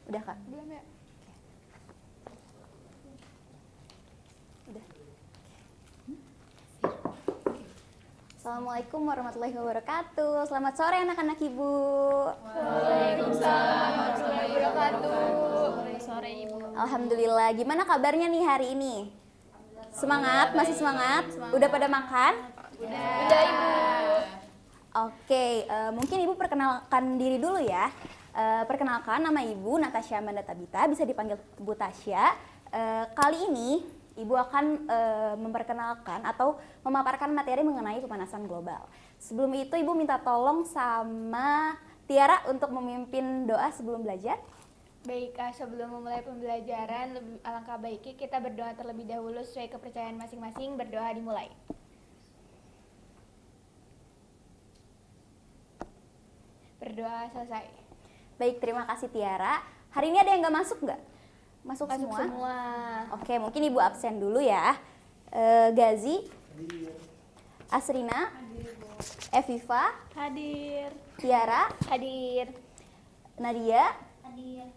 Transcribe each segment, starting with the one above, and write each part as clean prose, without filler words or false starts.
Udah Kak? Belum ya? Udah. Assalamualaikum warahmatullahi wabarakatuh. Selamat sore anak-anak Ibu. Waalaikumsalam warahmatullahi wabarakatuh. Selamat sore Ibu. Alhamdulillah. Gimana kabarnya nih hari ini? Semangat? Masih semangat? Udah pada makan? Udah Ibu. Oke, mungkin Ibu perkenalkan diri dulu ya. Perkenalkan, nama Ibu Natasha Amanda Tabita, bisa dipanggil Bu Tasya. Kali ini Ibu akan memperkenalkan atau memaparkan materi mengenai pemanasan global. Sebelum itu Ibu minta tolong sama Tiara untuk memimpin doa sebelum belajar. Baik, sebelum memulai pembelajaran, alangkah baiknya kita berdoa terlebih dahulu sesuai kepercayaan masing-masing. Berdoa dimulai. Berdoa selesai. Baik, terima kasih Tiara. Hari ini ada yang nggak masuk nggak? Masuk semua? Oke, mungkin Ibu absen dulu ya. Gazi, Asrina, Eviva, Hadir. Tiara, Hadir. Nadia, Hadir.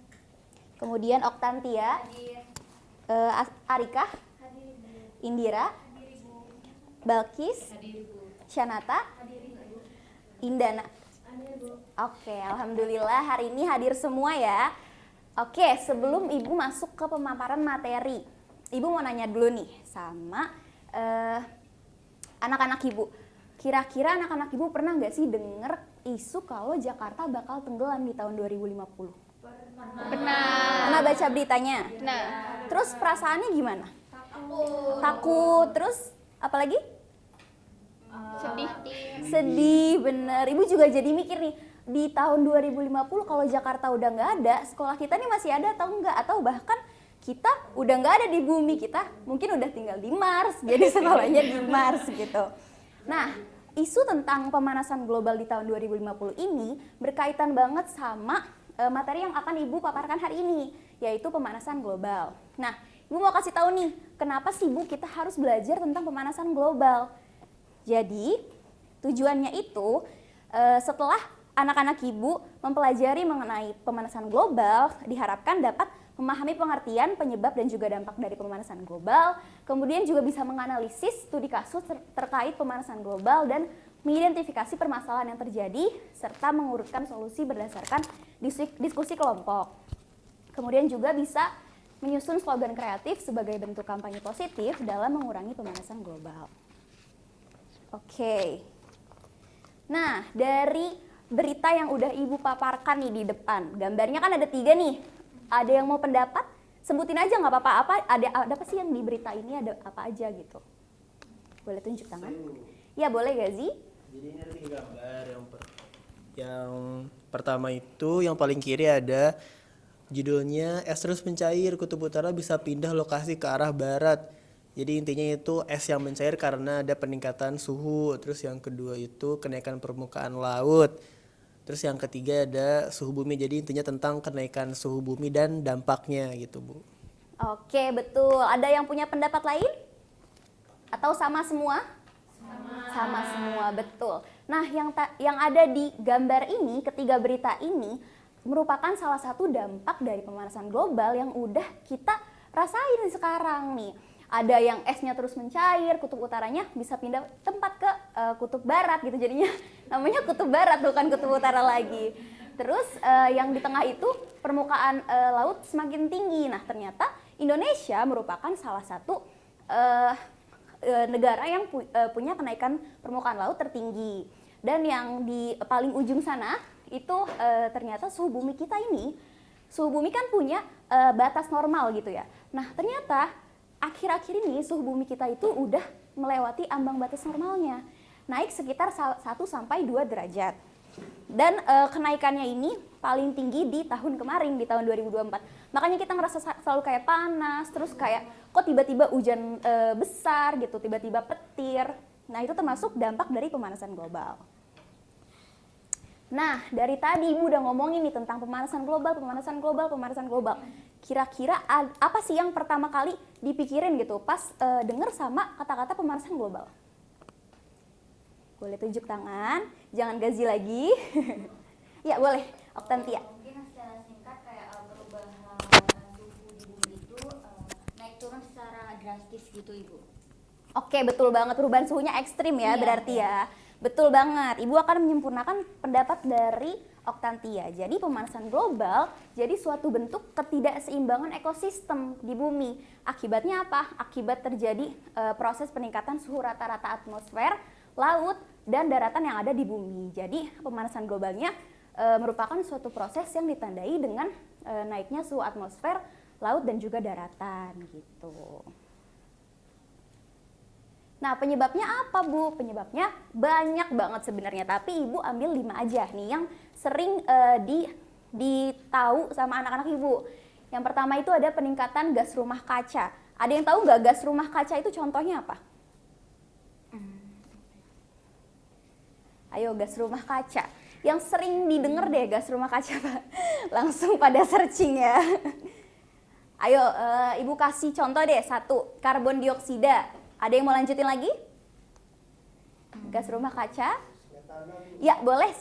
kemudian Oktantia, Arika, Indira, Balkis, Syanata, Indana. Oke, alhamdulillah hari ini hadir semua ya. Oke, sebelum Ibu masuk ke pemaparan materi, Ibu mau nanya dulu nih sama anak-anak Ibu. Kira-kira anak-anak Ibu pernah nggak sih denger isu kalau Jakarta bakal tenggelam di tahun 2050? Pernah baca beritanya? Nah, Terus perasaannya gimana? Takut. Terus apa lagi? sedih. Sedih, bener. Ibu juga jadi mikir nih, di tahun 2050 kalau Jakarta udah nggak ada, sekolah kita nih masih ada atau enggak? Atau bahkan kita udah nggak ada di bumi, kita mungkin udah tinggal di Mars, jadi sekolahnya di Mars gitu. Nah, isu tentang pemanasan global di tahun 2050 ini berkaitan banget sama materi yang akan Ibu paparkan hari ini, yaitu pemanasan global. Nah, Ibu mau kasih tahu nih, kenapa sih Bu kita harus belajar tentang pemanasan global? Jadi, tujuannya itu setelah anak-anak Ibu mempelajari mengenai pemanasan global, diharapkan dapat memahami pengertian, penyebab, dan juga dampak dari pemanasan global, kemudian juga bisa menganalisis studi kasus terkait pemanasan global dan mengidentifikasi permasalahan yang terjadi, serta mengurutkan solusi berdasarkan diskusi kelompok. Kemudian juga bisa menyusun slogan kreatif sebagai bentuk kampanye positif dalam mengurangi pemanasan global. Oke. Nah, dari berita yang udah Ibu paparkan nih di depan, gambarnya kan ada 3 nih. Ada yang mau pendapat? Sebutin aja nggak apa-apa. Ada apa sih yang di berita ini, ada apa aja gitu? Boleh tunjuk tangan? Ya boleh Gazi. Jadi ini ada 3 gambar. Yang pertama itu yang paling kiri ada judulnya es terus mencair, kutub utara bisa pindah lokasi ke arah barat. Jadi intinya itu es yang mencair karena ada peningkatan suhu. Terus yang kedua itu kenaikan permukaan laut. Terus yang ketiga ada suhu bumi. Jadi intinya tentang kenaikan suhu bumi dan dampaknya gitu Bu. Oke, betul. Ada yang punya pendapat lain? Atau sama semua? Sama semua, betul. Nah, yang ada di gambar ini, ketiga berita ini merupakan salah satu dampak dari pemanasan global yang udah kita rasain sekarang nih. Ada yang esnya terus mencair, kutub utaranya bisa pindah tempat ke kutub barat gitu, jadinya namanya kutub barat bukan kutub utara lagi. Terus yang di tengah itu permukaan laut semakin tinggi. Nah, ternyata Indonesia merupakan salah satu negara yang punya kenaikan permukaan laut tertinggi. Dan yang di paling ujung sana itu ternyata suhu bumi kita ini, suhu bumi kan punya batas normal gitu ya. Nah, ternyata akhir-akhir ini suhu bumi kita itu udah melewati ambang batas normalnya, naik sekitar 1-2 derajat. Dan kenaikannya ini paling tinggi di tahun kemarin, di tahun 2024. Makanya kita ngerasa selalu kayak panas, terus kayak kok tiba-tiba hujan besar gitu, tiba-tiba petir. Nah, itu termasuk dampak dari pemanasan global. Nah, dari tadi Ibu udah ngomongin nih tentang pemanasan global, pemanasan global, pemanasan global. Kira-kira apa sih yang pertama kali dipikirin gitu pas denger sama kata-kata pemanasan global? Boleh tunjuk tangan, jangan Gazi lagi. Ya boleh, Oktantia. Mungkin secara singkat kayak perubahan suhu di bumi itu naik turun secara drastis gitu Ibu. Oke, betul banget, perubahan suhunya ekstrim ya, Iya, berarti ya. Betul banget. Ibu akan menyempurnakan pendapat dari Oktantia. Jadi pemanasan global jadi suatu bentuk ketidakseimbangan ekosistem di bumi. Akibatnya apa? Akibat terjadi proses peningkatan suhu rata-rata atmosfer, laut, dan daratan yang ada di bumi. Jadi pemanasan globalnya merupakan suatu proses yang ditandai dengan naiknya suhu atmosfer, laut, dan juga daratan gitu. Nah, penyebabnya apa, Bu? Penyebabnya banyak banget sebenarnya, tapi Ibu ambil 5 aja nih yang sering ditahu sama anak-anak Ibu. Yang pertama itu ada peningkatan gas rumah kaca. Ada yang tahu nggak gas rumah kaca itu contohnya apa? Ayo, gas rumah kaca. Yang sering didengar deh gas rumah kaca, Pak. Langsung pada searching ya. Ayo, Ibu kasih contoh deh, 1, karbon dioksida. Ada yang mau lanjutin lagi? Gas rumah kaca? Ya, boleh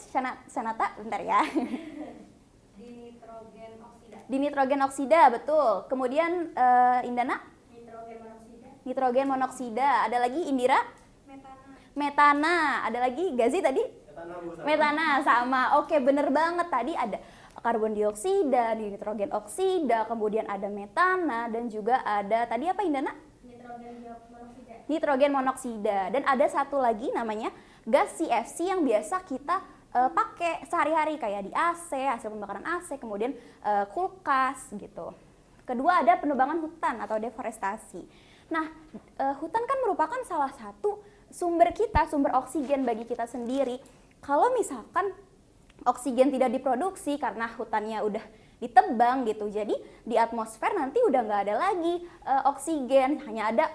Sanata, bentar ya. Dinitrogen oksida. Dinitrogen oksida, betul. Kemudian Indana? Nitrogen monoksida. Nitrogen monoksida. Ada lagi Indira? Metana. Ada lagi Gazi tadi? Metana, sama. Oke, bener banget. Tadi ada karbon dioksida, nitrogen oksida, kemudian ada metana, dan juga ada tadi apa Indana? Nitrogen monoksida. Dan ada satu lagi namanya gas CFC yang biasa kita pakai sehari-hari kayak di AC, hasil pembakaran AC, kemudian kulkas gitu. Kedua ada penebangan hutan atau deforestasi. Nah, hutan kan merupakan salah satu sumber kita, sumber oksigen bagi kita sendiri. Kalau misalkan oksigen tidak diproduksi karena hutannya udah ditebang gitu, jadi di atmosfer nanti udah nggak ada lagi oksigen, hanya ada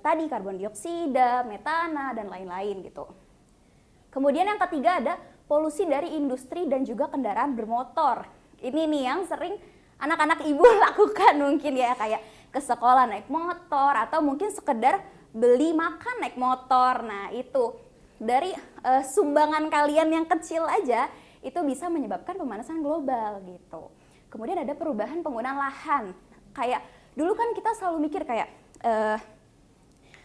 tadi karbon dioksida, metana, dan lain-lain gitu. Kemudian yang ketiga ada polusi dari industri dan juga kendaraan bermotor. Ini nih yang sering anak-anak Ibu lakukan mungkin ya, kayak ke sekolah naik motor atau mungkin sekedar beli makan naik motor. Nah itu dari sumbangan kalian yang kecil aja itu bisa menyebabkan pemanasan global gitu. Kemudian ada perubahan penggunaan lahan. Kayak dulu kan kita selalu mikir kayak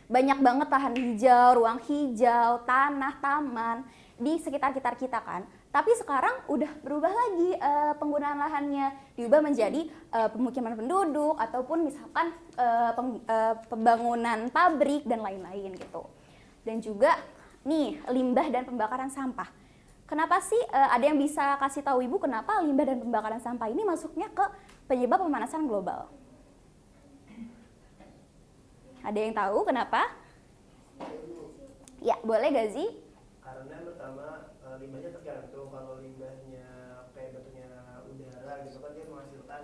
banyak banget lahan hijau, ruang hijau, tanah, taman di sekitar kita kan. Tapi sekarang udah berubah lagi penggunaan lahannya, diubah menjadi pemukiman penduduk ataupun misalkan pembangunan pabrik dan lain-lain gitu. Dan juga nih limbah dan pembakaran sampah. Kenapa sih ada yang bisa kasih tahu Ibu kenapa limbah dan pembakaran sampah ini masuknya ke penyebab pemanasan global? Ada yang tahu kenapa? Ya, boleh Gazi? Karena pertama limbahnya tergantung, kalau limbahnya kayak bentuknya udara gitu kan dia menghasilkan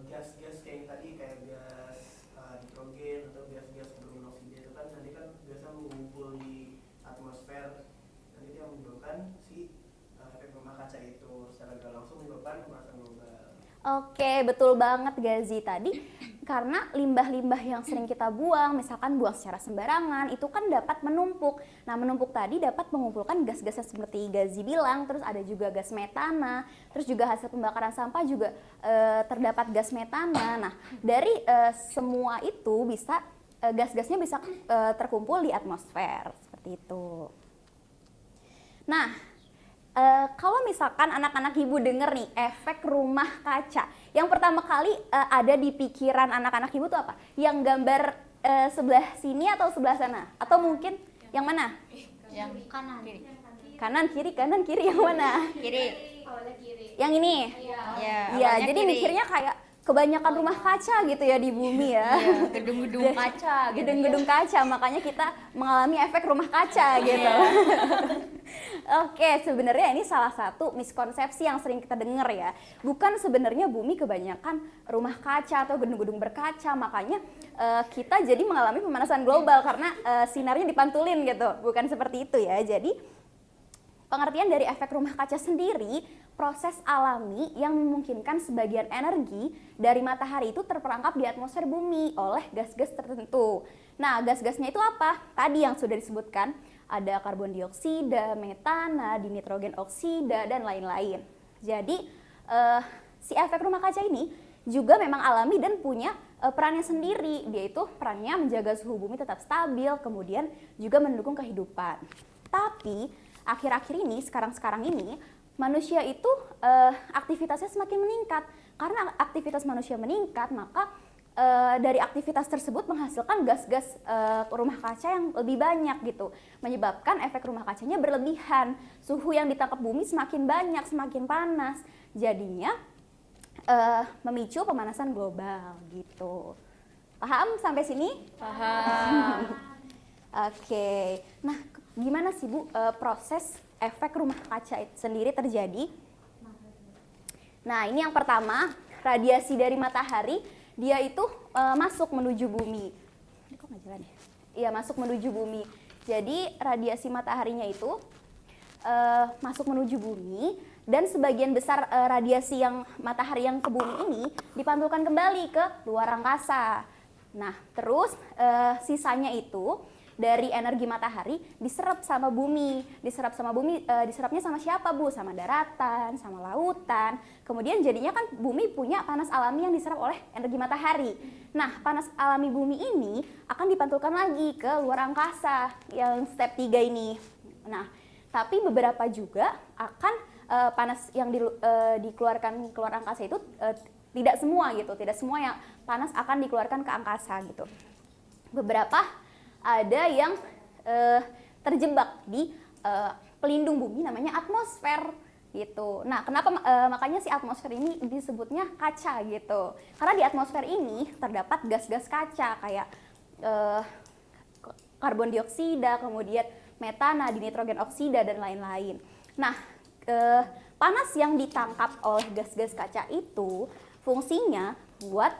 gas-gas kayak tadi, kayak gas nitrogen atau gas-gas bermonoksida itu kan nanti kan biasa mengumpul di atmosfer, dan itu yang menyebabkan si efek rumah kaca itu secara gak langsung menyebabkan pemanasan global. Oke, betul banget Gazi tadi. Karena limbah-limbah yang sering kita buang, misalkan buang secara sembarangan, itu kan dapat menumpuk. Nah, menumpuk tadi dapat mengumpulkan gas-gas seperti Gazi bilang, terus ada juga gas metana, terus juga hasil pembakaran sampah juga terdapat gas metana. Nah, dari semua itu bisa gas-gasnya bisa terkumpul di atmosfer, seperti itu. Nah, kalau misalkan anak-anak Ibu denger nih efek rumah kaca, yang pertama kali ada di pikiran anak-anak Ibu tuh apa? Yang gambar sebelah sini atau sebelah sana? Atau mungkin yang mana? Yang kanan. Kanan kiri yang mana? Kiri. Awalnya kiri. Yang ini? Ya, Iya, awalnya jadi kiri. mikirnya kayak kebanyakan rumah kaca gitu ya di bumi ya. Iya, gedung-gedung kaca gitu. Gedung-gedung kaca, makanya kita mengalami efek rumah kaca gitu. Oke, sebenarnya ini salah satu miskonsepsi yang sering kita dengar ya. Bukan sebenarnya bumi kebanyakan rumah kaca atau gedung-gedung berkaca, makanya kita jadi mengalami pemanasan global karena sinarnya dipantulin gitu. Bukan seperti itu ya. Jadi pengertian dari efek rumah kaca sendiri, proses alami yang memungkinkan sebagian energi dari matahari itu terperangkap di atmosfer bumi oleh gas-gas tertentu. Nah, gas-gasnya itu apa? Tadi yang sudah disebutkan, ada karbon dioksida, metana, dinitrogen oksida, dan lain-lain. Jadi, si efek rumah kaca ini juga memang alami dan punya perannya sendiri. Dia itu perannya menjaga suhu bumi tetap stabil, kemudian juga mendukung kehidupan. Tapi akhir-akhir ini, sekarang-sekarang ini, manusia itu aktivitasnya semakin meningkat. Karena aktivitas manusia meningkat, maka dari aktivitas tersebut menghasilkan gas-gas rumah kaca yang lebih banyak gitu, menyebabkan efek rumah kacanya berlebihan. Suhu yang ditangkap bumi semakin banyak, semakin panas, jadinya memicu pemanasan global gitu. Paham sampai sini? Paham. Oke. Nah, gimana sih Bu proses efek rumah kaca itu sendiri terjadi? Nah, ini yang pertama, radiasi dari matahari. Dia itu masuk menuju bumi. Ini kok nggak jalan ya? Iya, masuk menuju bumi. Jadi radiasi mataharinya itu masuk menuju bumi, dan sebagian besar radiasi yang matahari yang ke bumi ini dipantulkan kembali ke luar angkasa. Nah, terus sisanya itu dari energi matahari diserap sama bumi. Diserapnya sama siapa Bu? Sama daratan, sama lautan. Kemudian jadinya kan bumi punya panas alami yang diserap oleh energi matahari. Nah, panas alami bumi ini akan dipantulkan lagi ke luar angkasa yang step 3 ini. Nah, tapi beberapa juga akan panas yang dikeluarkan keluar angkasa itu tidak semua gitu. Tidak semua yang panas akan dikeluarkan ke angkasa gitu. Beberapa ada yang terjebak di pelindung bumi namanya atmosfer gitu. Nah, kenapa makanya si atmosfer ini disebutnya kaca gitu? Karena di atmosfer ini terdapat gas-gas kaca kayak karbon dioksida, kemudian metana, dinitrogen oksida dan lain-lain. Nah, panas yang ditangkap oleh gas-gas kaca itu fungsinya buat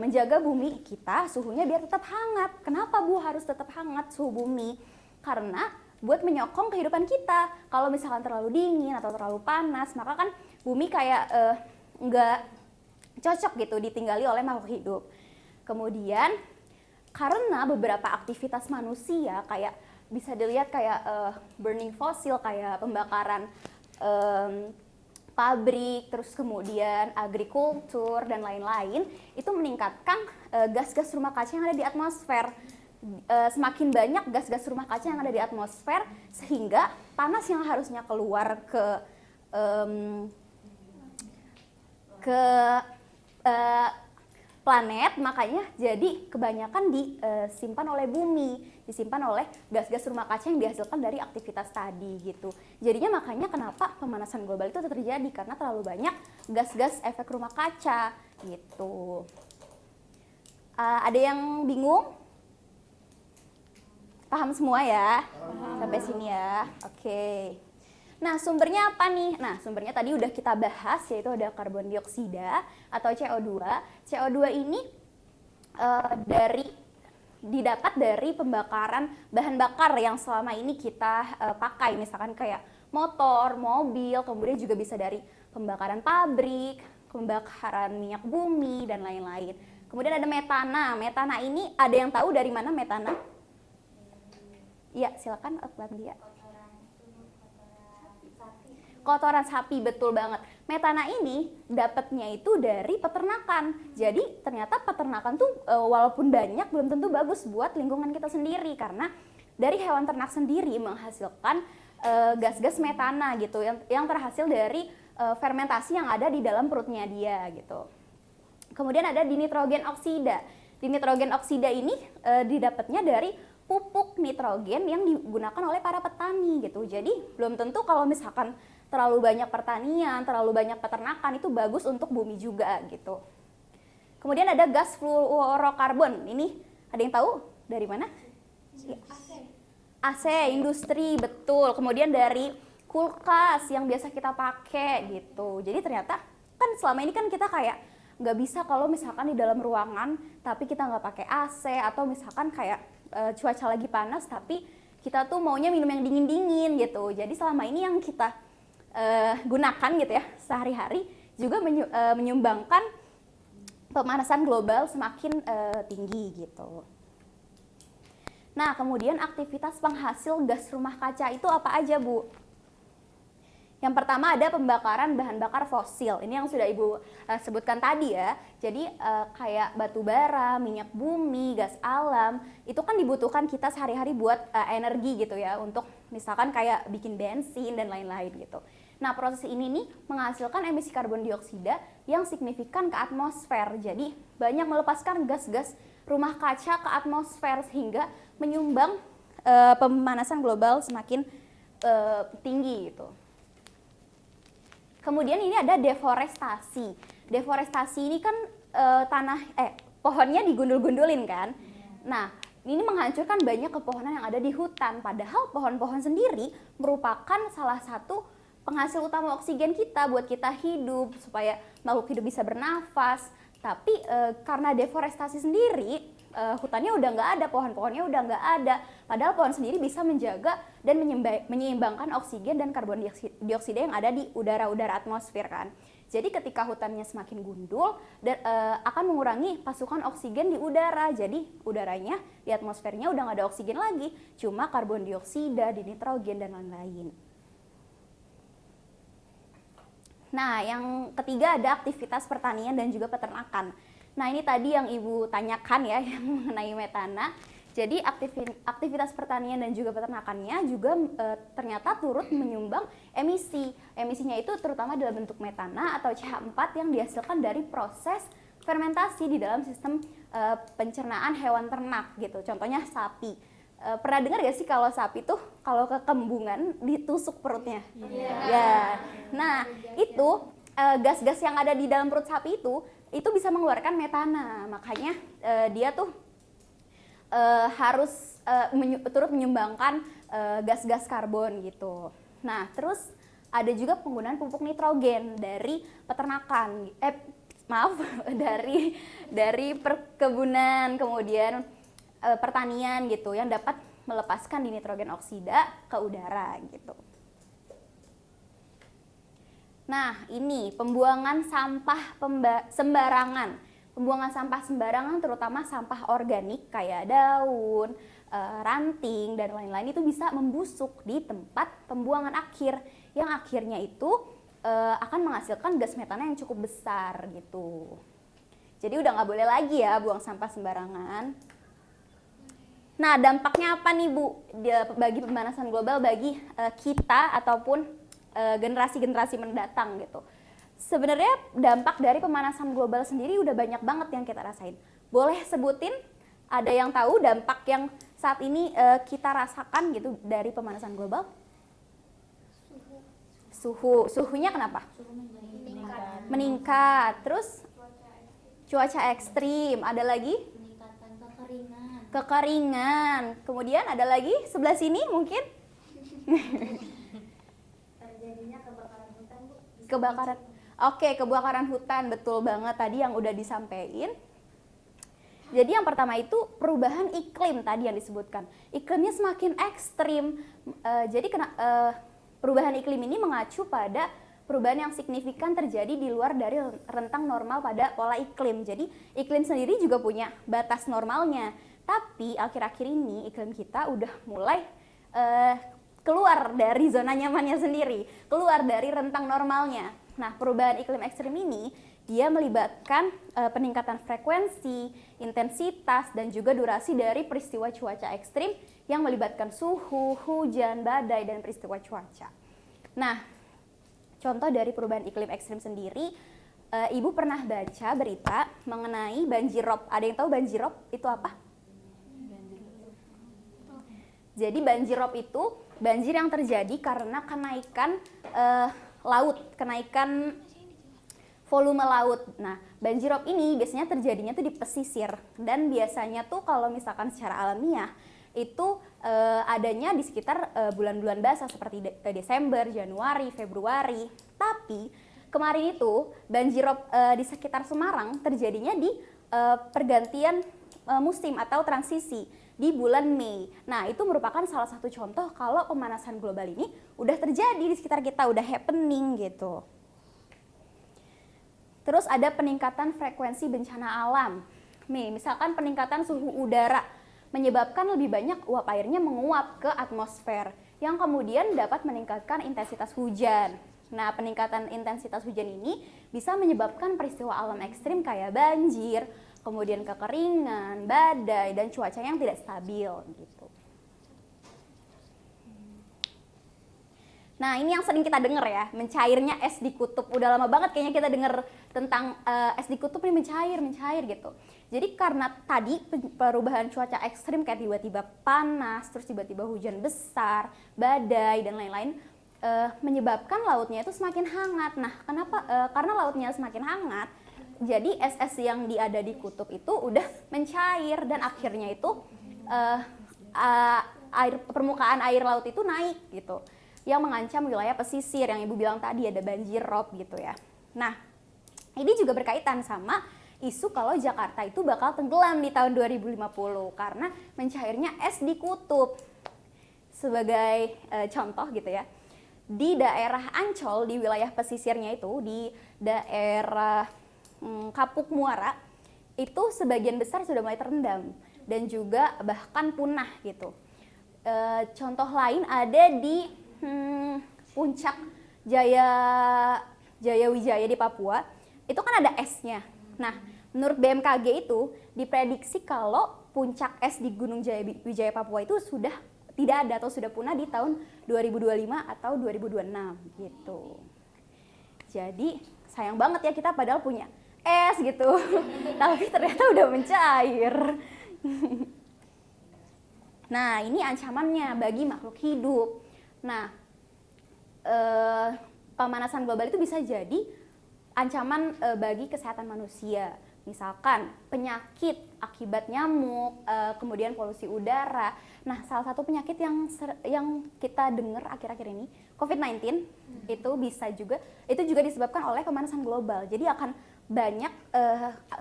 menjaga bumi kita suhunya biar tetap hangat. Kenapa Bu harus tetap hangat suhu bumi? Karena buat menyokong kehidupan kita. Kalau misalkan terlalu dingin atau terlalu panas, maka kan bumi kayak nggak cocok gitu ditinggali oleh makhluk hidup. Kemudian karena beberapa aktivitas manusia kayak bisa dilihat kayak burning fossil, kayak pembakaran pabrik, terus kemudian agrikultur dan lain-lain, itu meningkatkan gas-gas rumah kaca yang ada di atmosfer. Semakin banyak gas-gas rumah kaca yang ada di atmosfer, sehingga panas yang harusnya keluar ke planet, makanya jadi kebanyakan disimpan oleh bumi, disimpan oleh gas-gas rumah kaca yang dihasilkan dari aktivitas tadi gitu. Jadinya makanya kenapa pemanasan global itu terjadi, karena terlalu banyak gas-gas efek rumah kaca gitu. Ada yang bingung? Paham semua ya? Sampai sini ya. Oke. Nah, sumbernya apa nih? Nah, sumbernya tadi udah kita bahas, yaitu ada karbon dioksida atau CO2. CO2 ini didapat dari pembakaran bahan bakar yang selama ini kita pakai, misalkan kayak motor, mobil, kemudian juga bisa dari pembakaran pabrik, pembakaran minyak bumi, dan lain-lain. Kemudian ada metana. Metana ini ada yang tahu dari mana metana? Iya, silakan dia. Kotoran sapi, betul banget. Metana ini dapatnya itu dari peternakan. Jadi ternyata peternakan tuh walaupun banyak belum tentu bagus buat lingkungan kita sendiri, karena dari hewan ternak sendiri menghasilkan gas-gas metana gitu yang terhasil dari fermentasi yang ada di dalam perutnya dia gitu. Kemudian ada dinitrogen oksida. Dinitrogen oksida ini didapatnya dari pupuk nitrogen yang digunakan oleh para petani gitu. Jadi belum tentu kalau misalkan terlalu banyak pertanian, terlalu banyak peternakan itu bagus untuk bumi juga gitu. Kemudian ada gas fluorokarbon. Ini ada yang tahu dari mana? AC, industri, betul. Kemudian dari kulkas yang biasa kita pakai gitu. Jadi ternyata kan selama ini kan kita kayak nggak bisa kalau misalkan di dalam ruangan tapi kita nggak pakai AC, atau misalkan kayak cuaca lagi panas tapi kita tuh maunya minum yang dingin-dingin gitu. Jadi selama ini yang kita gunakan gitu ya sehari-hari juga menyumbangkan pemanasan global semakin tinggi gitu. Nah, kemudian aktivitas penghasil gas rumah kaca itu apa aja, Bu? Yang pertama ada pembakaran bahan bakar fosil. Ini yang sudah Ibu sebutkan tadi ya. Jadi kayak batu bara, minyak bumi, gas alam, itu kan dibutuhkan kita sehari-hari buat energi gitu ya, untuk misalkan kayak bikin bensin dan lain-lain gitu. Nah, proses ini nih menghasilkan emisi karbon dioksida yang signifikan ke atmosfer. Jadi banyak melepaskan gas-gas rumah kaca ke atmosfer sehingga menyumbang pemanasan global semakin tinggi gitu. Kemudian ini ada deforestasi. Deforestasi ini kan pohonnya digundul-gundulin kan. Nah, ini menghancurkan banyak pepohonan yang ada di hutan. Padahal pohon-pohon sendiri merupakan salah satu penghasil utama oksigen kita buat kita hidup, supaya makhluk hidup bisa bernafas. Tapi karena deforestasi sendiri, hutannya udah nggak ada, pohon-pohonnya udah nggak ada. Padahal pohon sendiri bisa menjaga dan menyeimbangkan oksigen dan karbon dioksida yang ada di udara-udara atmosfer kan. Jadi ketika hutannya semakin gundul, akan mengurangi pasukan oksigen di udara. Jadi udaranya di atmosfernya udah nggak ada oksigen lagi, cuma karbon dioksida, dinitrogen, dan lain-lain. Nah, yang ketiga ada aktivitas pertanian dan juga peternakan. Nah, ini tadi yang Ibu tanyakan ya, yang mengenai metana. Jadi aktivitas pertanian dan juga peternakannya juga ternyata turut menyumbang emisi. Emisinya itu terutama dalam bentuk metana atau CH4 yang dihasilkan dari proses fermentasi di dalam sistem pencernaan hewan ternak gitu. Contohnya sapi. Pernah dengar gak sih kalau sapi tuh kalau ke kembungan ditusuk perutnya? Ya. Nah, itu gas-gas yang ada di dalam perut sapi itu bisa mengeluarkan metana. Makanya dia tuh harus turut menyumbangkan gas-gas karbon gitu. Nah, terus ada juga penggunaan pupuk nitrogen dari peternakan. dari perkebunan, kemudian pertanian gitu, yang dapat melepaskan dinitrogen oksida ke udara gitu. Nah, ini pembuangan sampah sembarangan. Pembuangan sampah sembarangan terutama sampah organik kayak daun, ranting, dan lain-lain itu bisa membusuk di tempat pembuangan akhir, yang akhirnya itu akan menghasilkan gas metana yang cukup besar gitu. Jadi udah nggak boleh lagi ya buang sampah sembarangan. Nah, dampaknya apa nih Bu bagi pemanasan global bagi kita ataupun generasi-generasi mendatang gitu? Sebenarnya dampak dari pemanasan global sendiri udah banyak banget yang kita rasain. Boleh sebutin, ada yang tahu dampak yang saat ini kita rasakan gitu dari pemanasan global? Suhunya kenapa? Meningkat. Terus cuaca ekstrim. Ada lagi? Peningkatan kekeringan. Kekeringan. Kemudian ada lagi sebelah sini mungkin? Terjadinya kebakaran hutan, Bu. Kebakaran. Oke, kebakaran hutan, betul banget tadi yang udah disampaikan. Jadi yang pertama itu perubahan iklim tadi yang disebutkan. Iklimnya semakin ekstrim. Jadi perubahan iklim ini mengacu pada perubahan yang signifikan terjadi di luar dari rentang normal pada pola iklim. Jadi iklim sendiri juga punya batas normalnya. Tapi akhir-akhir ini iklim kita udah mulai keluar dari zona nyamannya sendiri, keluar dari rentang normalnya. Nah, perubahan iklim ekstrim ini dia melibatkan peningkatan frekuensi, intensitas, dan juga durasi dari peristiwa cuaca ekstrim yang melibatkan suhu, hujan, badai, dan peristiwa cuaca. Nah, contoh dari perubahan iklim ekstrim sendiri, Ibu pernah baca berita mengenai banjirop. Ada yang tahu banjirop itu apa? Jadi banjirop itu banjir yang terjadi karena kenaikan laut, kenaikan volume laut. Nah, banjirop ini biasanya terjadinya tuh di pesisir, dan biasanya tuh kalau misalkan secara alamiah itu adanya di sekitar bulan-bulan basah seperti Desember, Januari, Februari. Tapi kemarin itu banjirop di sekitar Semarang terjadinya di pergantian musim atau transisi di bulan Mei. Nah, itu merupakan salah satu contoh kalau pemanasan global ini udah terjadi di sekitar kita, udah happening gitu. Terus ada peningkatan frekuensi bencana alam. Nih, misalkan peningkatan suhu udara menyebabkan lebih banyak uap airnya menguap ke atmosfer, yang kemudian dapat meningkatkan intensitas hujan. Nah, peningkatan intensitas hujan ini bisa menyebabkan peristiwa alam ekstrim kayak banjir, kemudian kekeringan, badai, dan cuaca yang tidak stabil gitu. Nah, ini yang sering kita dengar ya, mencairnya es di kutub. Udah lama banget kayaknya kita dengar tentang es di kutub ini mencair gitu. Jadi karena tadi perubahan cuaca ekstrim kayak tiba-tiba panas, terus tiba-tiba hujan besar, badai, dan lain-lain, menyebabkan lautnya itu semakin hangat. Nah, kenapa? Karena lautnya semakin hangat, jadi es-es yang ada di kutub itu udah mencair, dan akhirnya itu permukaan air laut itu naik gitu, yang mengancam wilayah pesisir yang Ibu bilang tadi, ada banjir rob gitu ya. Nah, ini juga berkaitan sama isu kalau Jakarta itu bakal tenggelam di tahun 2050 karena mencairnya es di kutub. Sebagai contoh gitu ya, di daerah Ancol, di wilayah pesisirnya itu, di daerah Kapuk Muara, itu sebagian besar sudah mulai terendam dan juga bahkan punah gitu. Contoh lain ada di Puncak Jayawijaya di Papua, itu kan ada esnya. Nah, menurut BMKG itu diprediksi kalau puncak es di Gunung Jayawijaya Papua itu sudah tidak ada atau sudah punah di tahun 2025 atau 2026 gitu. Jadi sayang banget ya, kita padahal punya es gitu, tapi ternyata udah mencair. Nah, ini ancamannya bagi makhluk hidup. Nah, pemanasan global itu bisa jadi ancaman bagi kesehatan manusia. Misalkan penyakit akibat nyamuk, kemudian polusi udara. Nah, salah satu penyakit yang kita dengar akhir-akhir ini, COVID-19, itu juga disebabkan oleh pemanasan global. Jadi akan banyak,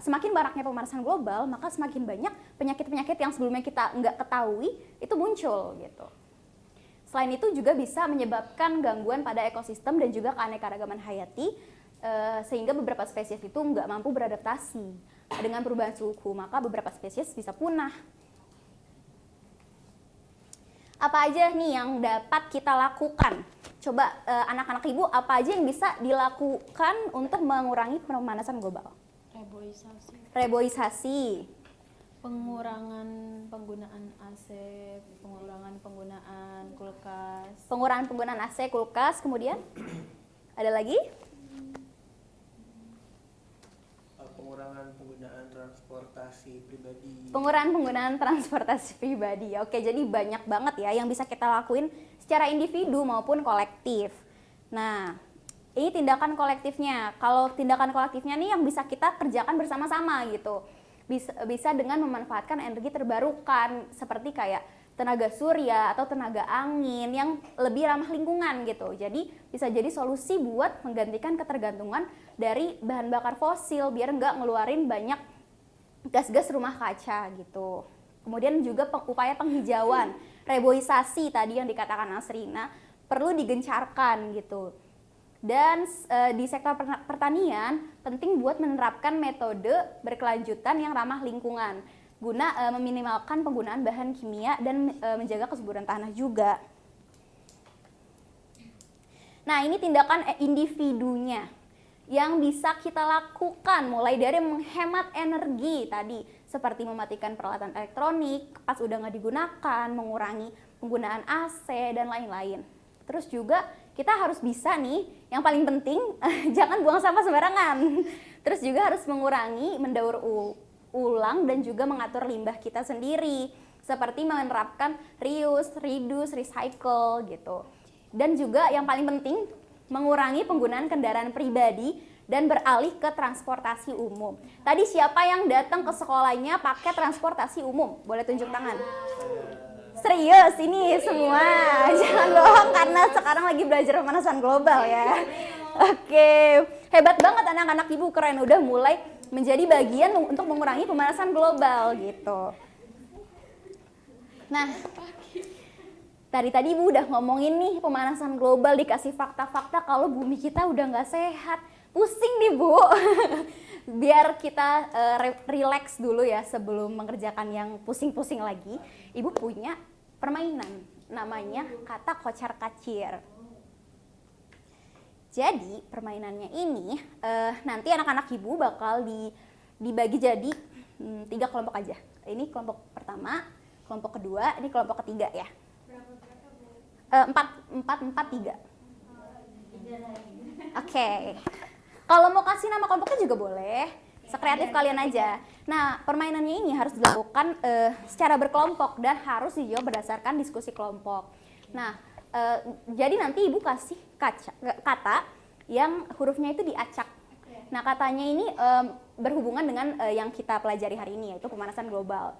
semakin banyaknya pemanasan global, maka semakin banyak penyakit-penyakit yang sebelumnya kita nggak ketahui itu muncul gitu. Selain itu juga bisa menyebabkan gangguan pada ekosistem dan juga keanekaragaman hayati, sehingga beberapa spesies itu nggak mampu beradaptasi dengan perubahan suhu, maka beberapa spesies bisa punah. Apa aja nih yang dapat kita lakukan? Coba anak-anak Ibu, apa aja yang bisa dilakukan untuk mengurangi pemanasan global? Reboisasi. Pengurangan penggunaan AC, pengurangan penggunaan kulkas. Pengurangan penggunaan AC, kulkas, kemudian ada lagi? Pengurangan penggunaan transportasi pribadi. Pengurangan penggunaan transportasi pribadi. Oke, jadi banyak banget ya yang bisa kita lakuin secara individu maupun kolektif. Nah, ini tindakan kolektifnya. Kalau tindakan kolektifnya nih yang bisa kita kerjakan bersama-sama gitu. Bisa dengan memanfaatkan energi terbarukan seperti kayak tenaga surya atau tenaga angin yang lebih ramah lingkungan gitu. Jadi bisa jadi solusi buat menggantikan ketergantungan dari bahan bakar fosil biar nggak ngeluarin banyak gas-gas rumah kaca gitu. Kemudian juga upaya penghijauan, reboisasi tadi yang dikatakan Asrina perlu digencarkan gitu. Dan di sektor pertanian penting buat menerapkan metode berkelanjutan yang ramah lingkungan guna meminimalkan penggunaan bahan kimia dan menjaga kesuburan tanah juga. Nah, ini tindakan individunya yang bisa kita lakukan mulai dari menghemat energi tadi seperti mematikan peralatan elektronik pas udah nggak digunakan, mengurangi penggunaan AC dan lain-lain. Terus juga kita harus bisa nih, yang paling penting jangan buang sampah sembarangan. Terus juga harus mengurangi mendaur ulang dan juga mengatur limbah kita sendiri seperti menerapkan reuse, reduce, recycle gitu. Dan juga yang paling penting mengurangi penggunaan kendaraan pribadi dan beralih ke transportasi umum. Tadi siapa yang datang ke sekolahnya pakai transportasi umum? Boleh tunjuk tangan. Serius ini semua, jangan bohong karena sekarang lagi belajar pemanasan global ya. Oke, hebat banget anak-anak Ibu, keren, udah mulai menjadi bagian untuk mengurangi pemanasan global gitu. Nah, tadi Ibu udah ngomongin nih pemanasan global, dikasih fakta-fakta kalau bumi kita udah nggak sehat. Pusing nih Bu. Biar kita relax dulu ya sebelum mengerjakan yang pusing-pusing lagi. Ibu punya permainan namanya kata kocar kacir. Jadi permainannya ini nanti anak-anak ibu bakal dibagi jadi 3 kelompok aja. Ini kelompok pertama, kelompok kedua, ini kelompok ketiga ya. Empat, 3. Oke. Kalau mau kasih nama kelompoknya juga boleh, sekreatif kalian aja. Nah, permainannya ini harus dilakukan secara berkelompok dan harus dijawab berdasarkan diskusi kelompok. Nah, jadi nanti ibu kasih kata yang hurufnya itu diacak. Nah, katanya ini berhubungan dengan yang kita pelajari hari ini, yaitu pemanasan global.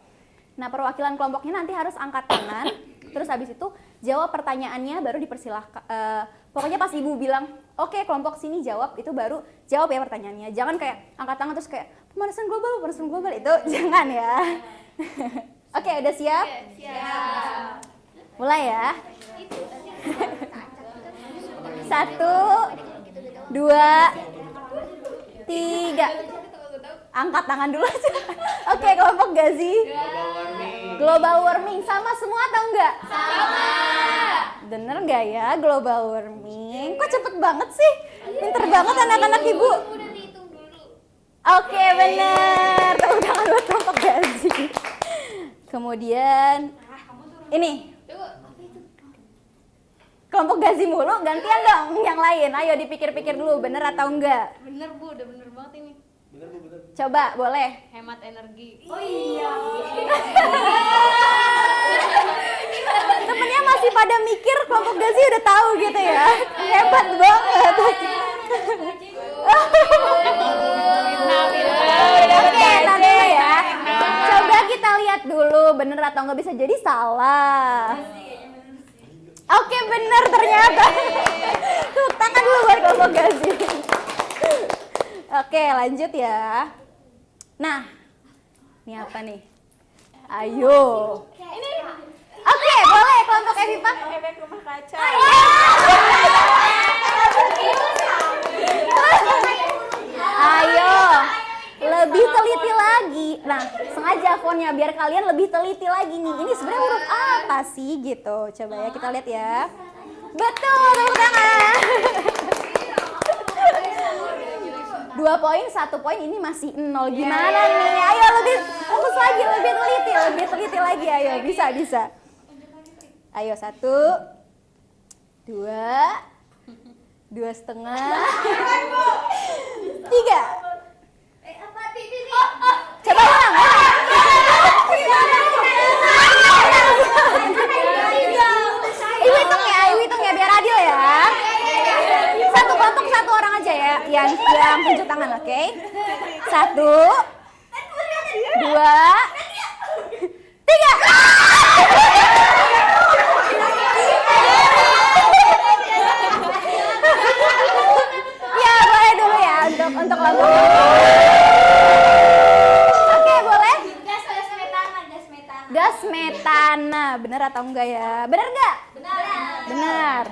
Nah, perwakilan kelompoknya nanti harus angkat tangan, terus habis itu jawab pertanyaannya, baru dipersilahkan. Pokoknya pas ibu bilang, oke, kelompok sini jawab, itu baru jawab ya pertanyaannya. Jangan kayak angkat tangan terus kayak pemanasan global, itu jangan ya. Oke, udah siap? Siap. Mulai ya. 1, 2, 3. Angkat tangan dulu aja. Oke, kelompok Gazi. Global warming sama semua atau enggak? Sama. Bener enggak ya global warming? Kok cepet banget sih? Pinter banget anak-anak ibu. Udah dihitung dulu. Oke, bener. Tepuk tangan buat kelompok Gazi. Kemudian ini. Kelompok Gazi mulu, gantian dong yang lain. Ayo dipikir-pikir dulu, bener atau enggak? Bener Bu, udah bener banget ini. Coba, boleh. Hemat energi. Temennya masih pada mikir kelompok Gazi udah tahu gitu ya. Hebat banget. Oke, ntar dulu ya. Coba kita lihat dulu bener atau nggak, bisa jadi salah. Oke, bener ternyata. Tuh, tangan dulu buat kelompok Gazi. Oke, lanjut ya. Nah, ini apa nih? Ayo. Oke, boleh kelompok Evipa. Efek rumah kaca. Ayo, lebih teliti lagi. Nah, sengaja fontnya biar kalian lebih teliti lagi nih. Ini sebenarnya huruf apa sih gitu? Coba ya kita lihat ya. Betul, tepuk tangan. 2 poin, 1 poin, ini masih 0. Gimana nih? Ayo lebih fokus lagi, lebih teliti lagi. Ayo, bisa. Ayo 1, 2, 2,5, 3. Coba ulang. Ibu hitung ya biar adil ya. Satu kelompok 1 orang aja ya yang tunjuk tangan, oke? 1, 2, 3. Ya, boleh dulu ya untuk kelompok. Oke, boleh? Gas metana, bener atau enggak ya? Bener enggak? Benar.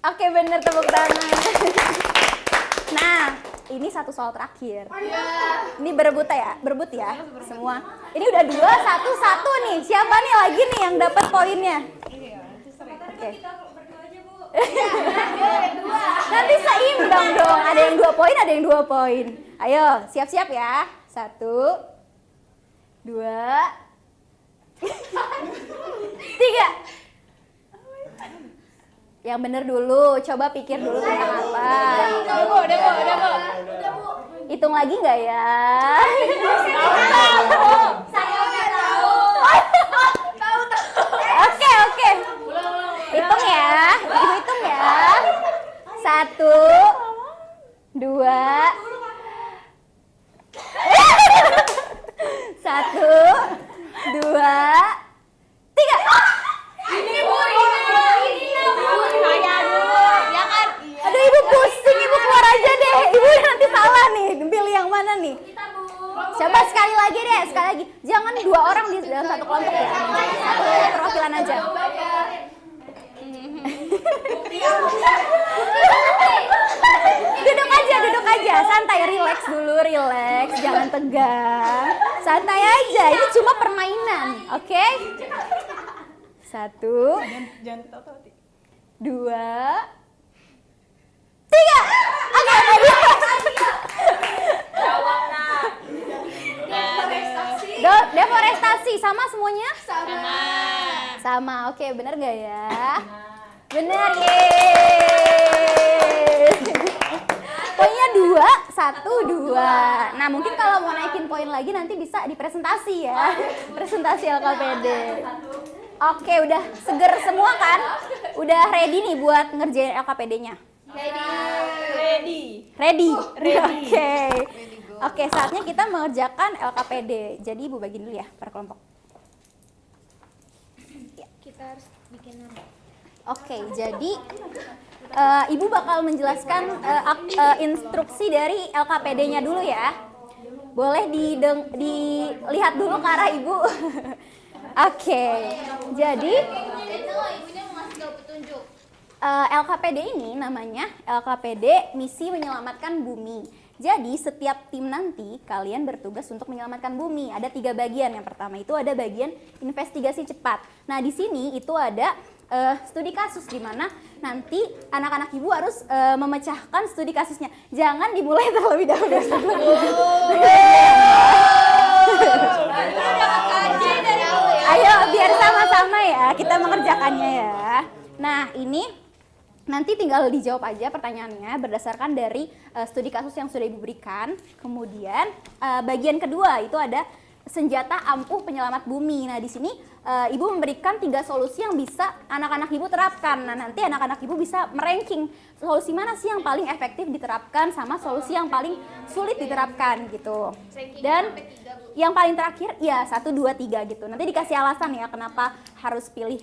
Oke, bener, tepuk tangan. Nah, ini 1 soal terakhir. Ini berebut ya, semua. Ini udah 2, 1 nih. Siapa nih lagi nih yang dapat poinnya? Oke. Nanti seimbang dong. Ada yang 2 poin, ada yang 2 poin. Ayo, siap-siap ya. 1, 2, 3. Yang bener dulu, coba pikir dulu tentang apa. Udah Bu. Hitung lagi nggak ya? Saya udah tahu. Oke. Hitung ya, ibu hitung ya. 1, 2, 1, 2, 3. Ini Bu, saya dulu, ya kan? Aduh, ibu pusing, ibu keluar aja deh. Ibu nanti salah nih, pilih yang mana nih? Coba sekali lagi. Jangan 2 orang di dalam 1 kelompok ya. 1 perwakilan aja. Duduk aja, santai, relax dulu, jangan tegang. Santai aja, ini cuma permainan, oke? 1, 2, 3. Oke, deforestasi sama semuanya? Sama. Oke, bener gak ya? Bener, yeay. Poinnya 2, 1, 2. Nah, mungkin kalau mau naikin poin lagi nanti bisa di presentasi ya. Presentasi LKPD. Oke, udah seger semua kan? Udah ready nih buat ngerjain LKPD-nya? Ready. Oke, saatnya kita mengerjakan LKPD. Jadi Ibu bagi dulu ya per kelompok. Kita harus bikin nama. Oke, jadi Ibu bakal menjelaskan instruksi dari LKPD-nya dulu ya. Boleh dilihat dulu ke arah Ibu. Oke, jadi Ibunya mau ngasih tahu petunjuk. LKPD ini namanya LKPD Misi Menyelamatkan Bumi. Jadi setiap tim nanti kalian bertugas untuk menyelamatkan bumi. Ada 3 bagian. Yang pertama itu ada bagian investigasi cepat. Nah di sini itu ada studi kasus di mana nanti anak-anak ibu harus memecahkan studi kasusnya. Jangan dimulai terlebih dahulu. Ayo biar sama-sama ya kita mengerjakannya ya. Nah ini nanti tinggal dijawab aja pertanyaannya berdasarkan dari studi kasus yang sudah Ibu berikan. Kemudian bagian kedua itu ada senjata ampuh penyelamat bumi. Nah di sini Ibu memberikan 3 solusi yang bisa anak-anak Ibu terapkan. Nah nanti anak-anak Ibu bisa meranking solusi mana sih yang paling efektif diterapkan sama solusi yang paling sulit diterapkan gitu. Dan yang paling terakhir ya 1, 2, 3 gitu. Nanti dikasih alasan ya kenapa harus pilih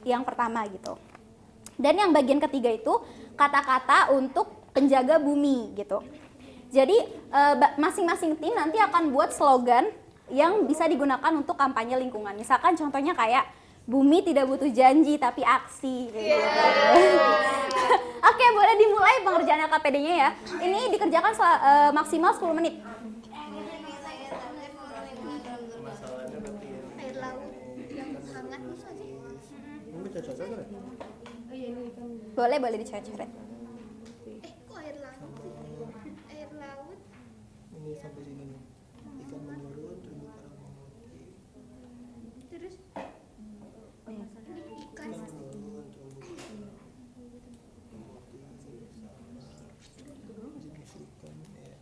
yang pertama gitu. Dan yang bagian ketiga itu kata-kata untuk penjaga bumi gitu. Jadi masing-masing tim nanti akan buat slogan yang bisa digunakan untuk kampanye lingkungan. Misalkan contohnya kayak bumi tidak butuh janji tapi aksi. Gitu. Oke, boleh dimulai pengerjaan LKPD-nya ya. Ini dikerjakan maksimal 10 menit. Air laut yang hangat bisa sih. Boleh dicoret-coret. Kok air laut sih? Air laut. Ini sampai sini nih. Ikan menurun, terumbu karang memutih. Terus ini ikan. Menurun, terumbu karang memutih. Jenis ikan ya.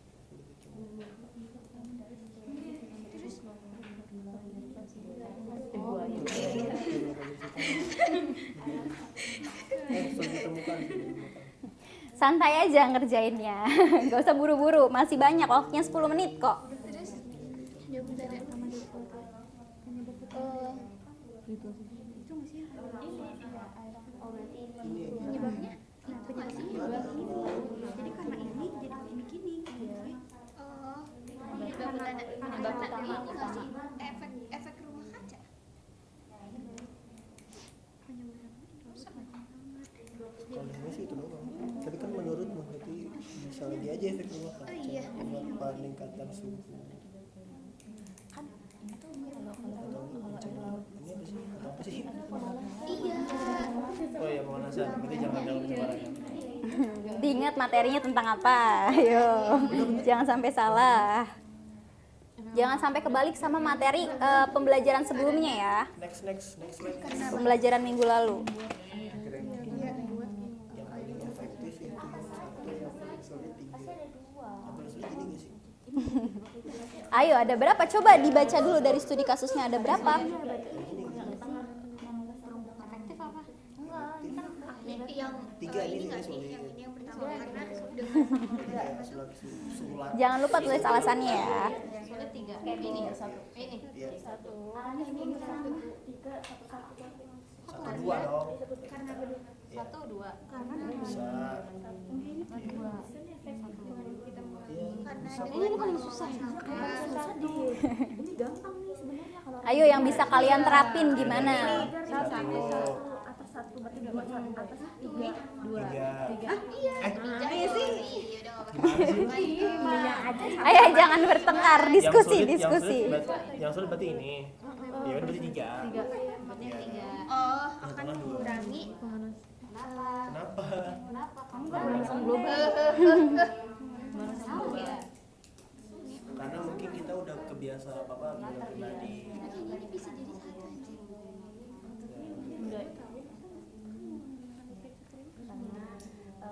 Santai aja ngerjainnya. Gak usah buru-buru, masih banyak waktunya 10 menit kok. Terus jawab bentar ya. Penyebabnya itu nggak sih? Jadi karena ini jadi begini. Oh, penyebab ini nggak sih? Efek rumah kaca. Kalau ini sih itu doang. Tapi kan menurutmu berarti bisa lagi aja efek rumah kaca. Iya. Buat peningkatan suhu. Ini apa sih? Oh ya pemanasan. Berarti jangan dalam sembarangan. Diingat materinya tentang apa. Ayo, jangan sampai salah. Jangan sampai kebalik sama materi pembelajaran sebelumnya ya. Next. Pembelajaran minggu lalu. Yang paling efektif itu yang satu, yang paling sulit 3. Yang paling sulit ini nggak sih? Ayo, ada berapa? Coba dibaca dulu dari studi kasusnya ada berapa? Yang 3 ini nggak sih? sulit. Yang ini yang pertama karena Jangan lupa tulis alasannya ya. ini. Satu dua dong. Karena Satu dua. karena Bisa. ini paling susah ya. Ayo yang bisa kalian terapin gimana? Ayo jangan bertengkar, diskusi. Yang sulit berarti ini. Ya udah berarti 3. Oh, akan mengurangi Kenapa? Kamu kan pemanasan global. Karena mungkin kita udah kebiasa apa-apa bilang pribadi. Ini bisa jadi satu anjir.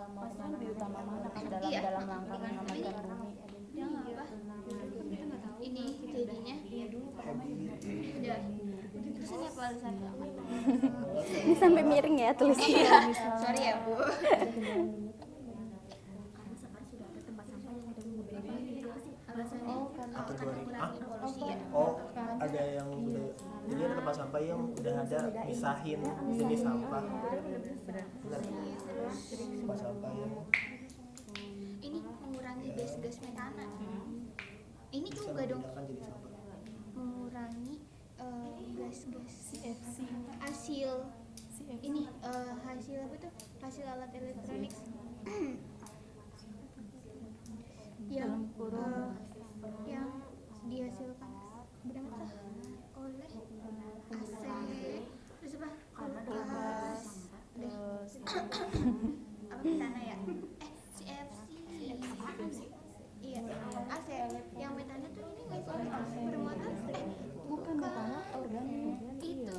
Mau lebih utama mana kan Iya. dalam rangka menyelamatkan bumi. Dia nggak apa? Ini jadinya udah. Terus ini apa alasannya? Ini sampai miring ya tulisnya. Sorry ya Bu. Alasannya mengurangi polusi ya. Oh, ada yang udah, jadi ada tempat sampah yang udah ada misahin jenis sampah. Benar. Tempat sampah yang Ini mengurangi gas-gas metana. Ini bisa juga dong memindahkan jenis sampah. mengurangi gas-gas hasil ini hasil apa tuh, hasil alat elektronik yang yang dihasilkan berapa oleh AC, terus apa, kulkas, apa metana ya, CFC, iya AC. Yang metana tuh ini nggak sih bermuatan bukan itu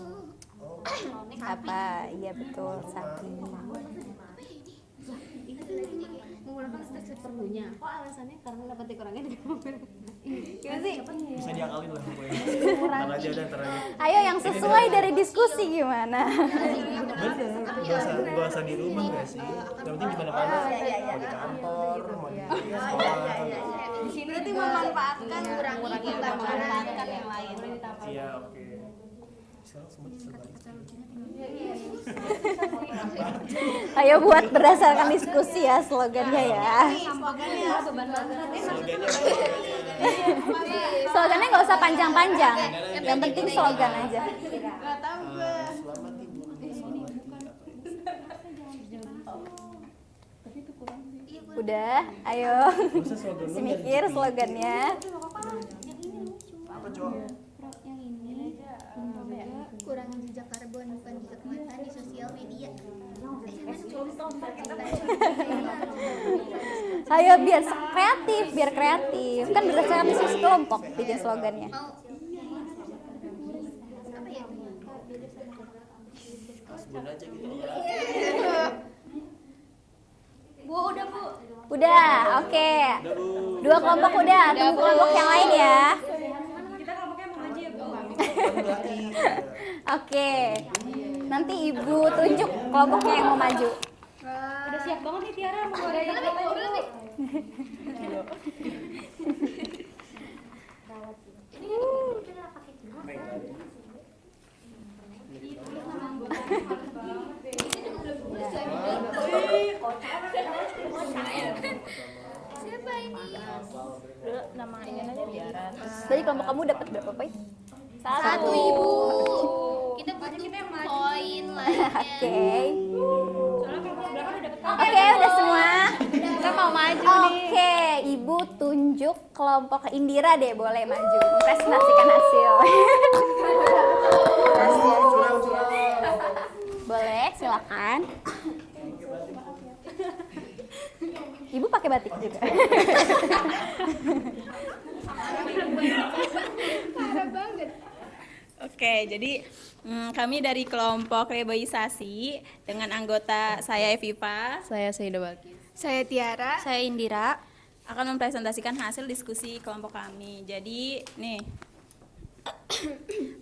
Apa? Iya betul, sapi. Menggunakan listrik seperlunya. Kok alasannya karena dapat dikurangin dari gimana sih? Bisa diakalin lah pokoknya. Ntar aja udah, ntar aja. Ayo yang sesuai dari diskusi gimana? Bener, gak usah di rumah gak sih? Yang penting gimana mana? Mau di kantor, mau di sekolah. Di sini berarti memanfaatkan mengurangi memanfaatkan yang lain. Iya, oke. Sekarang semua terbalik. Ayo buat berdasarkan diskusi ya slogannya ya. Slogannya beban banget. Slogannya Slogannya nggak usah panjang-panjang. Yang penting slogan aja. Enggak tahu gue. selamat ibu, selamat Udah, ayo. Masa slogan lu Si nyari mikir TV? slogannya. Apa cowok? kurangi jejak karbon, bukan jejak mata di sosial media. Ayo biar kreatif, biar kreatif. Kan berdasarkan diskusi kelompok bikin slogannya. Mau apa ya? Sebut aja gitu. Bu, udah Bu. Udah, oke. Dua kelompok udah, tunggu kelompok yang lain ya. Oke. Nanti Ibu tunjuk kelompoknya yang mau maju. Udah siap banget nih Tiara mau ngadain apa dulu? Siapa ini? Nama ini aja Tiara. Jadi kelompok kamu dapat berapa poin? Satu Ibu. Kita butuh poin lainnya. Oke, udah semua. Kita mau maju nih. Oke, Ibu tunjuk kelompok Indira deh, boleh maju mempresentasikan hasil. Boleh, silakan. Ibu pakai batik juga. Parah banget. Oke, jadi kami dari kelompok reboisasi dengan anggota saya Evipa, Saya Saida Balkis. Saya Tiara. saya Indira akan mempresentasikan hasil diskusi kelompok kami. Jadi, nih.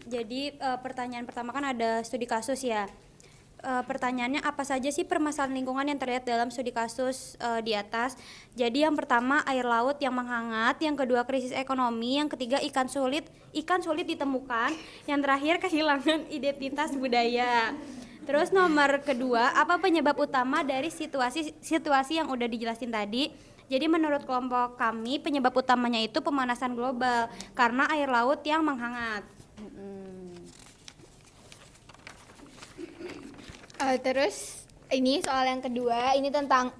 Jadi pertanyaan pertama kan ada studi kasus ya. Pertanyaannya apa saja sih permasalahan lingkungan yang terlihat dalam studi kasus di atas. Jadi yang pertama air laut yang menghangat, yang kedua krisis ekonomi, yang ketiga ikan sulit ditemukan, yang terakhir kehilangan identitas budaya. Terus nomor kedua, apa penyebab utama dari situasi yang udah dijelasin tadi? Jadi menurut kelompok kami penyebab utamanya itu pemanasan global karena air laut yang menghangat. Terus ini soal yang kedua, ini tentang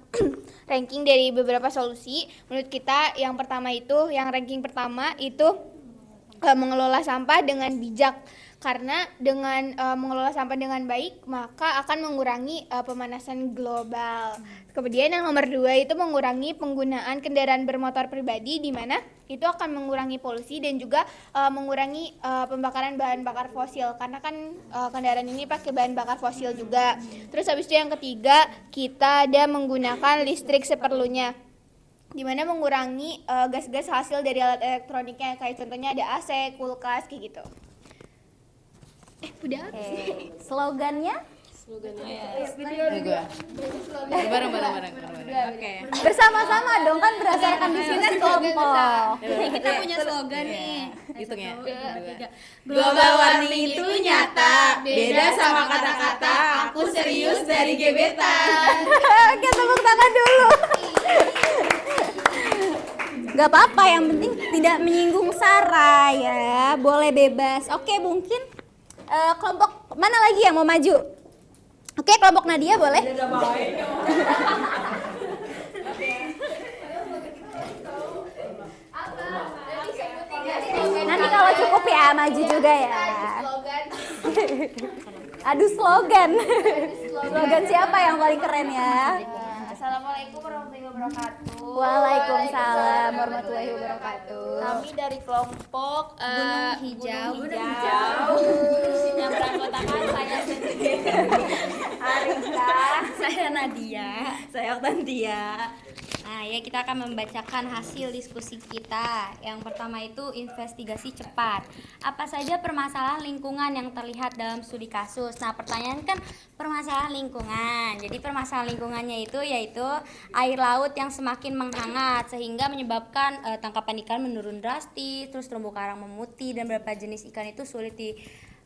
ranking dari beberapa solusi. Menurut kita yang pertama itu, yang ranking pertama itu mengelola sampah dengan bijak. Karena dengan mengelola sampah dengan baik, maka akan mengurangi pemanasan global. Kemudian yang nomor 2 itu mengurangi penggunaan kendaraan bermotor pribadi, di mana itu akan mengurangi polusi dan juga mengurangi pembakaran bahan bakar fosil, karena kan kendaraan ini pakai bahan bakar fosil juga. Terus habis itu yang ketiga, kita ada menggunakan listrik seperlunya, di mana mengurangi gas-gas hasil dari alat elektroniknya, kayak contohnya ada AC, kulkas, kayak gitu. Udah. Oke, slogannya Bareng-bareng. Oke. bersama-sama dong, kan berdasarkan diskusi kelompok. Jadi kita punya slogan nih. Hitung ya. 3. Global warming itu nyata, beda sama kata-kata aku serius dari gebetan. Oke, tepuk tangan dulu. Gak apa-apa, yang penting tidak menyinggung sara ya, boleh bebas. Oke, mungkin kelompok mana lagi yang mau maju? Oke, kelompok Nadia boleh. Nanti kalau cukup ya maju juga ya. Aduh, slogan. Slogan siapa yang paling keren ya? Assalamualaikum warahmatullahi wabarakatuh. Waalaikumsalam warahmatullahi wabarakatuh. Kami dari kelompok Gunung Hijau. Yang beranggotakan saya sendiri. Arika. Saya Nadia, saya Oktantia. Nah, ya kita akan membacakan hasil diskusi kita. Yang pertama itu investigasi cepat. Apa saja permasalahan lingkungan yang terlihat dalam studi kasus? Nah, pertanyaan kan permasalahan lingkungan. Jadi permasalahan lingkungannya itu yaitu air laut yang semakin menghangat sehingga menyebabkan tangkapan ikan menurun drastis, terus terumbu karang memutih dan beberapa jenis ikan itu sulit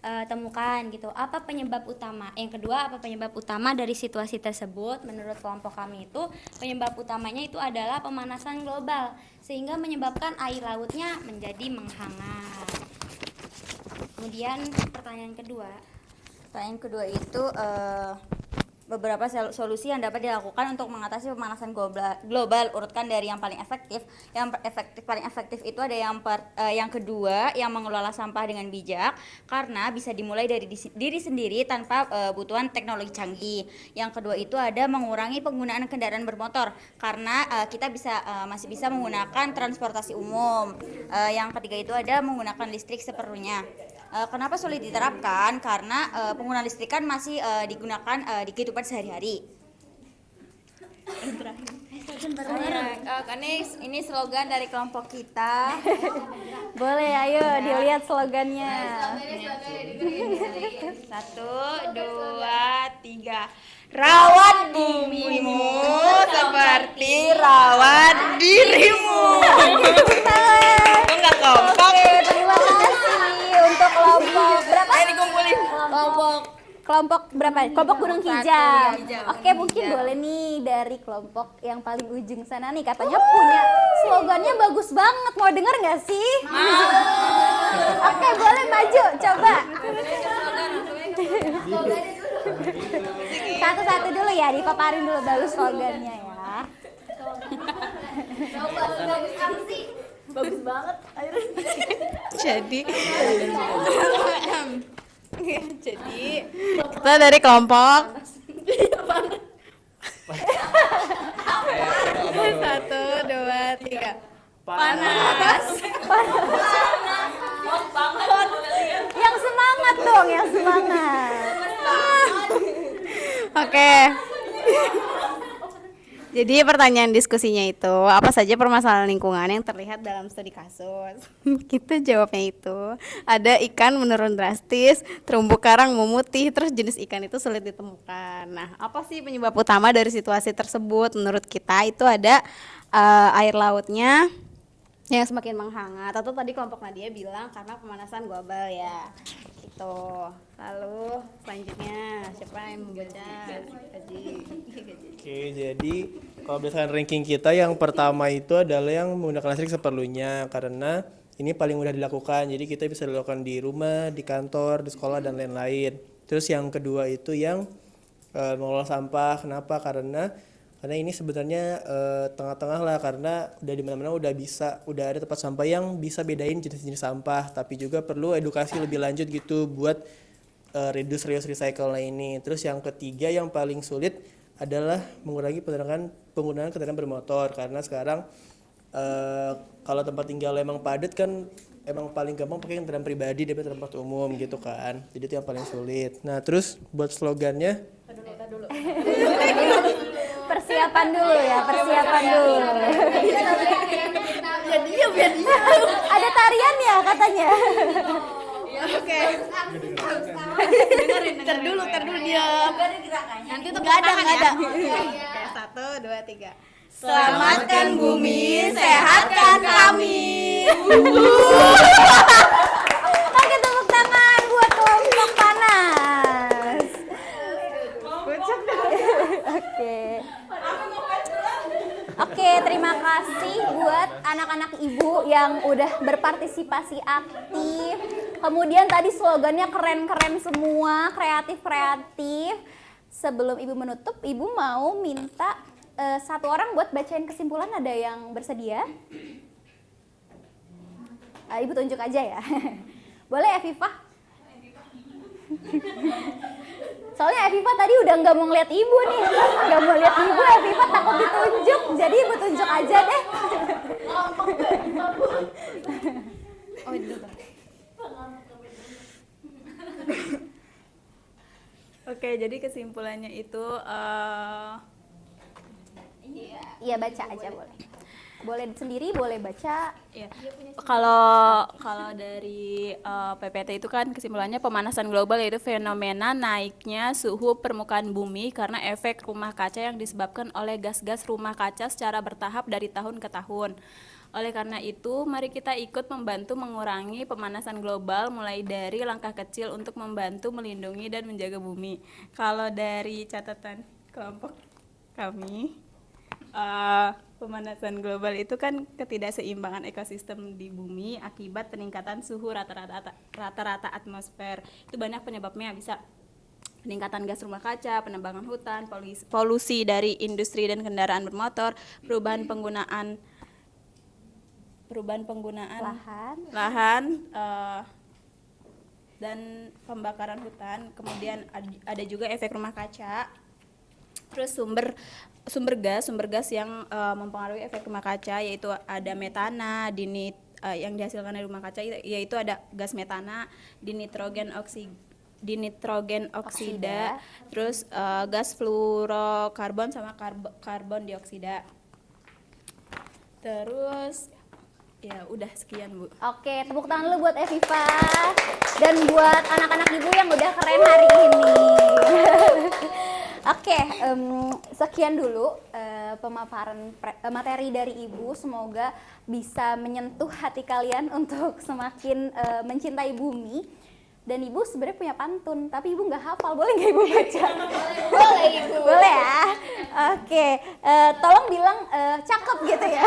temukan gitu. Apa penyebab utama? Yang kedua, apa penyebab utama dari situasi tersebut? Menurut kelompok kami itu penyebab utamanya itu adalah pemanasan global sehingga menyebabkan air lautnya menjadi menghangat. Kemudian pertanyaan kedua itu beberapa solusi yang dapat dilakukan untuk mengatasi pemanasan global. Urutkan dari yang paling efektif. Paling efektif itu ada yang kedua, yang mengelola sampah dengan bijak, karena bisa dimulai dari diri sendiri tanpa butuhan teknologi canggih. Yang kedua itu ada mengurangi penggunaan kendaraan bermotor, karena kita masih bisa menggunakan transportasi umum. Yang ketiga itu ada menggunakan listrik seperlunya. Kenapa sulit diterapkan? Karena penggunaan listrik kan masih digunakan di kehidupan sehari-hari. Karena ini slogan dari kelompok kita. Boleh, ayo dilihat slogannya. 1, 2, 3. Rawat bumimu seperti rawat dirimu. Kok nggak kompak? Terima kasih untuk kelompok berapa? Dikumpulin. Kelompok berapa? Kelompok Gunung Hijau. Oke, mungkin boleh nih dari kelompok yang paling ujung sana nih, katanya punya slogannya bagus banget. Mau denger nggak sih? Oke, boleh maju, coba. Satu-satu dulu ya, dipaparin dulu bagus slogannya ya. Bagus banget. Jadi kita dari kelompok 1, 2, 3. Panas. Yang semangat dong, yang semangat. Oke. Jadi pertanyaan diskusinya itu, apa saja permasalahan lingkungan yang terlihat dalam studi kasus? Kita jawabnya itu, ada ikan menurun drastis, terumbu karang memutih, terus jenis ikan itu sulit ditemukan. Nah, apa sih penyebab utama dari situasi tersebut? Menurut kita itu ada air lautnya yang semakin menghangat, atau tadi kelompok Nadia bilang karena pemanasan global ya. Gitu. Lalu selanjutnya siapa yang membaca? Oke, jadi kalau berdasarkan ranking kita yang pertama itu adalah yang menggunakan listrik seperlunya, karena ini paling mudah dilakukan. Jadi kita bisa dilakukan di rumah, di kantor, di sekolah dan lain-lain. Terus yang kedua itu yang mengelola sampah. Kenapa? Karena Karena ini sebenarnya tengah-tengah lah, karena udah di mana-mana udah ada tempat sampah yang bisa bedain jenis-jenis sampah, tapi juga perlu edukasi lebih lanjut gitu buat reduce, reuse, recycle ini. Terus yang ketiga yang paling sulit adalah mengurangi penggunaan kendaraan bermotor, karena sekarang kalau tempat tinggal emang padat kan emang paling gampang pakai kendaraan pribadi daripada tempat umum gitu kan. Jadi itu yang paling sulit. Nah, terus buat slogannya Persiapan dulu ya, persiapan dulu. Ada tarian ya katanya. Oke. Ntar dulu dia. Nanti tuh nggak ada. Oke, 1, 2, 3. Selamatkan bumi, sehatkan kami. Oke, tepuk tangan buat kelompok panas. Oke, terima kasih buat anak-anak ibu yang udah berpartisipasi aktif. Kemudian tadi slogannya keren-keren semua, kreatif-kreatif. Sebelum ibu menutup, ibu mau minta satu orang buat bacain kesimpulan, ada yang bersedia? Ibu tunjuk aja ya. Boleh Evifah? Soalnya Evifah tadi udah nggak mau ngeliat ibu nih. Nggak mau lihat ibu, Evifah takut ditunjuk. Jadi ibu tunjuk aja deh. Oh, itu. Oke, jadi kesimpulannya itu Iya, baca aja boleh. Boleh sendiri, boleh baca. Ya. Kalau dari PPT itu kan kesimpulannya pemanasan global yaitu fenomena naiknya suhu permukaan bumi karena efek rumah kaca yang disebabkan oleh gas-gas rumah kaca secara bertahap dari tahun ke tahun. Oleh karena itu, mari kita ikut membantu mengurangi pemanasan global mulai dari langkah kecil untuk membantu melindungi dan menjaga bumi. Kalau dari catatan kelompok kami, pemanasan global itu kan ketidakseimbangan ekosistem di bumi akibat peningkatan suhu rata-rata atmosfer. Itu banyak penyebabnya, bisa peningkatan gas rumah kaca, penebangan hutan, polusi dari industri dan kendaraan bermotor, perubahan penggunaan lahan, dan pembakaran hutan. Kemudian ada juga efek rumah kaca. Terus sumber gas yang mempengaruhi efek rumah kaca, yaitu ada metana, yang dihasilkan dari rumah kaca, yaitu ada gas metana, dinitrogen oksida, terus gas fluorokarbon sama karbon dioksida. Terus ya udah sekian, Bu. Oke, tepuk tangan dulu buat Eviva dan buat anak-anak ibu yang udah keren hari ini. Oke, sekian dulu pemaparan materi dari ibu. Semoga bisa menyentuh hati kalian untuk semakin mencintai bumi. Dan ibu sebenarnya punya pantun, tapi ibu nggak hafal. Boleh nggak ibu baca? Boleh ibu. Boleh ya. Oke, tolong bilang cakep gitu ya.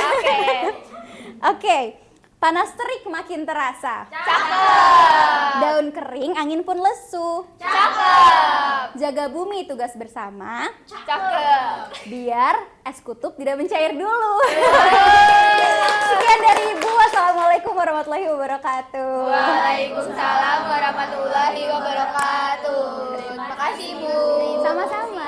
Oke. Panas terik makin terasa. Cakep. Daun kering, angin pun lesu. Cakep. Jaga bumi tugas bersama. Cakep. Biar es kutub tidak mencair dulu. Sekian dari Ibu. Wassalamualaikum warahmatullahi wabarakatuh. Waalaikumsalam warahmatullahi wabarakatuh. Terima kasih, Bu. Sama-sama.